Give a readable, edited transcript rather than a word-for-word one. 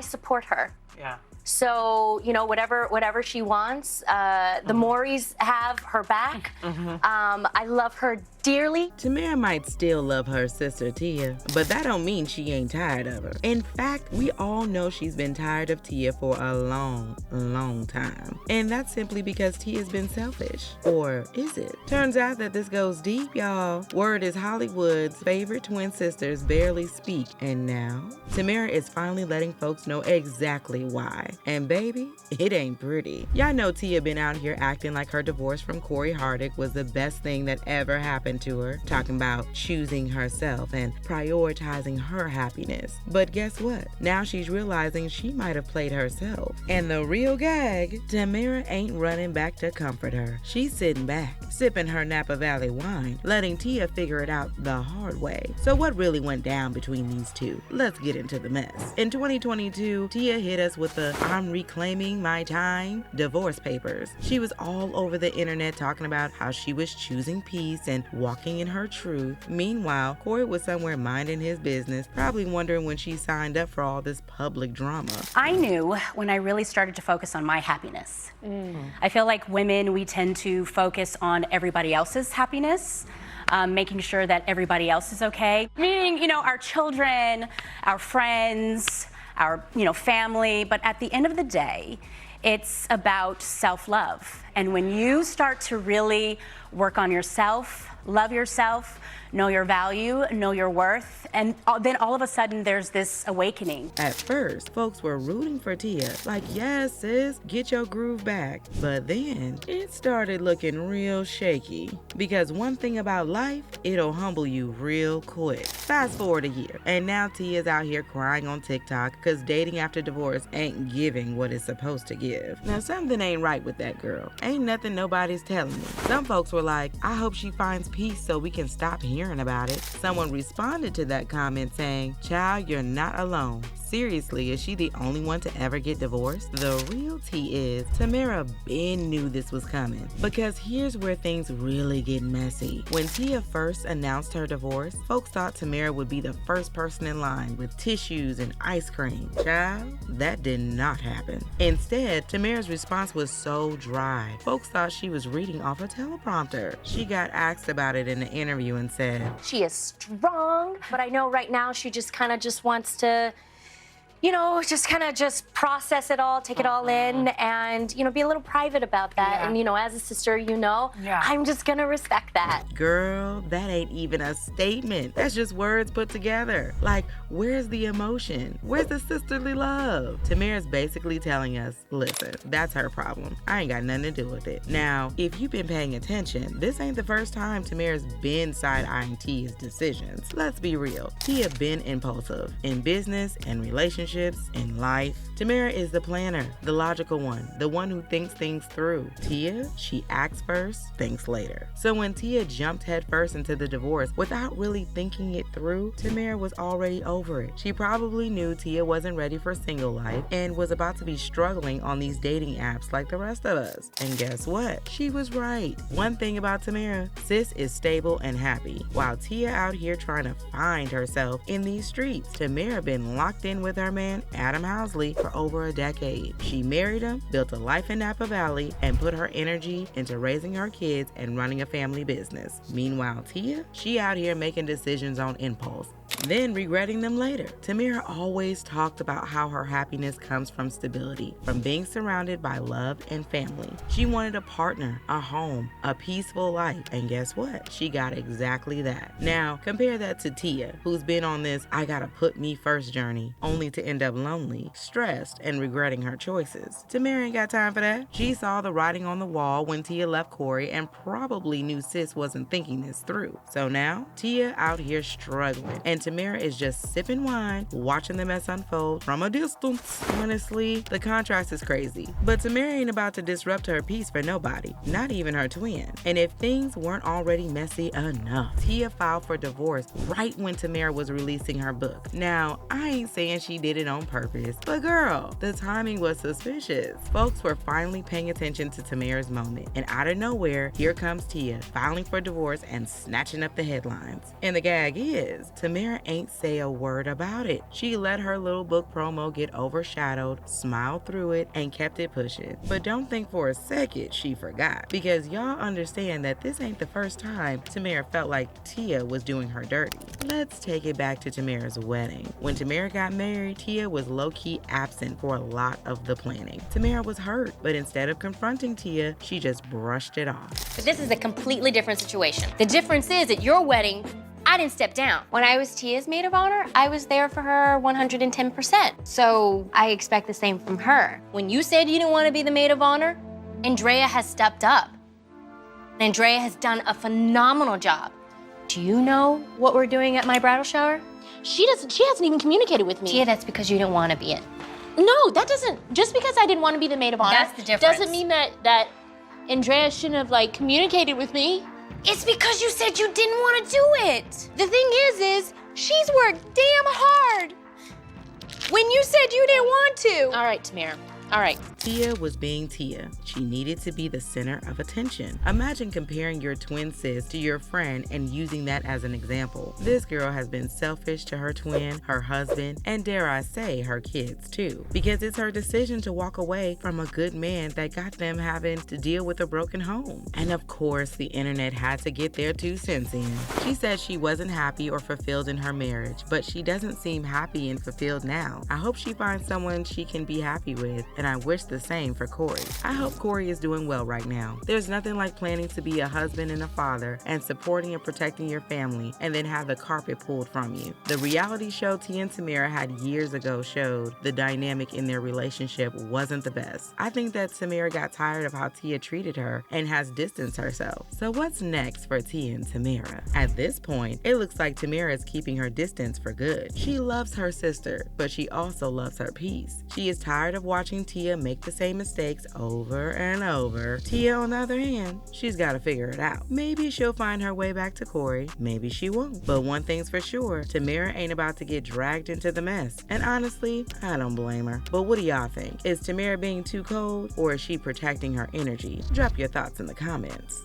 support her. Yeah. So, you know, whatever she wants, the Mowrys have her back. I love her dearly. Tamera might still love her sister Tia, but that don't mean she ain't tired of her. In fact, we all know she's been tired of Tia for a long time. And that's simply because Tia's been selfish. Or is it? Turns out that this goes deep, y'all. Word is Hollywood's favorite twin sisters barely speak, and now Tamera is finally letting folks know exactly why. And baby, it ain't pretty. Y'all know Tia been out here acting like her divorce from Corey Hardick was the best thing that ever happened to her, talking about choosing herself and prioritizing her happiness. But guess what? Now she's realizing she might have played herself. And the real gag, Tamera ain't running back to comfort her. She's sitting back, sipping her Napa Valley wine, letting Tia figure it out the hard way. So what really went down between these two? Let's get into the mess. In 2022, Tia hit us with the "I'm reclaiming my time" divorce papers. She was all over the internet talking about how she was choosing peace and walking in her truth. Meanwhile, Corey was somewhere minding his business, probably wondering when she signed up for all this public drama. I knew when I really started to focus on my happiness. I feel like women, we tend to focus on everybody else's happiness, making sure that everybody else is okay. Meaning, you know, our children, our friends, our, you know, family. But at the end of the day, it's about self-love. And when you start to really work on yourself, love yourself, know your value, know your worth, and then all of a sudden there's this awakening. At first, folks were rooting for Tia, like, yes, sis, get your groove back. But then it started looking real shaky. Because one thing about life, it'll humble you real quick. Fast forward a year, and now Tia's out here crying on TikTok because dating after divorce ain't giving what it's supposed to give. Now, something ain't right with that girl. Ain't nothing nobody's telling me. Some folks were like, I hope she finds peace so we can stop hearing about it. Someone responded to that comment saying, child, you're not alone. Seriously, is she the only one to ever get divorced? The real tea is, Tamera Ben knew this was coming. Because here's where things really get messy. When Tia first announced her divorce, folks thought Tamera would be the first person in line with tissues and ice cream. Child, that did not happen. Instead, Tamera's response was so dry. Folks thought she was reading off a teleprompter. She got asked about it in an interview and said, She is strong, but I know right now she just kind of just wants to, you know, just kind of just process it all, take it all in, and, you know, be a little private about that. Yeah. And, you know, as a sister, you know, I'm just gonna respect that. Girl, that ain't even a statement. That's just words put together. Like, where's the emotion? Where's the sisterly love? Tamera's basically telling us, listen, that's her problem. I ain't got nothing to do with it. Now, if you've been paying attention, this ain't the first time Tamera's been side-eyeing Tia's decisions. Let's be real. Tia been impulsive in business and relationships, in life. Tamera is the planner, the logical one, the one who thinks things through. Tia, she acts first, thinks later. So when Tia jumped headfirst into the divorce without really thinking it through, Tamera was already over it. She probably knew Tia wasn't ready for single life and was about to be struggling on these dating apps like the rest of us. And guess what? She was right. One thing about Tamera, sis is stable and happy, while Tia out here trying to find herself in these streets. Tamera been locked in with her man, Adam Housley, for over a decade. She married him, built a life in Napa Valley, and put her energy into raising her kids and running a family business. Meanwhile, Tia, she out here making decisions on impulse, then regretting them later. Tamera always talked about how her happiness comes from stability, from being surrounded by love and family. She wanted a partner, a home, a peaceful life, and guess what? She got exactly that. Now, compare that to Tia, who's been on this I gotta put me first journey, only to end up lonely, stressed, and regretting her choices. Tamera ain't got time for that. She saw the writing on the wall when Tia left Corey and probably knew sis wasn't thinking this through. So now, Tia out here struggling, and Tamera is just sipping wine, watching the mess unfold from a distance. Honestly, the contrast is crazy. But Tamera ain't about to disrupt her peace for nobody, not even her twin. And if things weren't already messy enough, Tia filed for divorce right when Tamera was releasing her book. Now, I ain't saying she did it on purpose, but girl, the timing was suspicious. Folks were finally paying attention to Tamera's moment, and out of nowhere, here comes Tia, filing for divorce and snatching up the headlines. And the gag is, Tamera ain't say a word about it. She let her little book promo get overshadowed, smiled through it, and kept it pushing. But don't think for a second she forgot, because y'all understand that this ain't the first time Tamera felt like Tia was doing her dirty. Let's take it back to Tamera's wedding. When Tamera got married, Tia was low-key absent for a lot of the planning. Tamera was hurt, but instead of confronting Tia, she just brushed it off. But this is a completely different situation. The difference is at your wedding, I didn't step down. When I was Tia's maid of honor, I was there for her 110%. So I expect the same from her. When you said you didn't want to be the maid of honor, Andrea has stepped up. Andrea has done a phenomenal job. Do you know what we're doing at my bridal shower? She hasn't even communicated with me. Tia, that's because you didn't want to be it. No, that doesn't, just because I didn't want to be the maid of honor. That's the difference. Doesn't mean that Andrea shouldn't have like communicated with me. It's because you said you didn't want to do it. The thing is she's worked damn hard when you said you didn't want to. All right, Tamera. All right. Tia was being Tia. She needed to be the center of attention. Imagine comparing your twin sis to your friend and using that as an example. This girl has been selfish to her twin, her husband, and dare I say, her kids too. Because it's her decision to walk away from a good man that got them having to deal with a broken home. And of course, the internet had to get their 2 cents in. She said she wasn't happy or fulfilled in her marriage, but she doesn't seem happy and fulfilled now. I hope she finds someone she can be happy with, and I wish the same for Corey. I hope Corey is doing well right now. There's nothing like planning to be a husband and a father and supporting and protecting your family and then have the carpet pulled from you. The reality show Tia and Tamera had years ago showed the dynamic in their relationship wasn't the best. I think that Tamera got tired of how Tia treated her and has distanced herself. So what's next for Tia and Tamera? At this point, it looks like Tamera is keeping her distance for good. She loves her sister, but she also loves her peace. She is tired of watching Tia make the same mistakes over and over. Tia, on the other hand, she's got to figure it out. Maybe she'll find her way back to Corey. Maybe she won't. But one thing's for sure, Tamera ain't about to get dragged into the mess. And honestly, I don't blame her. But what do y'all think? Is Tamera being too cold, or is she protecting her energy? Drop your thoughts in the comments.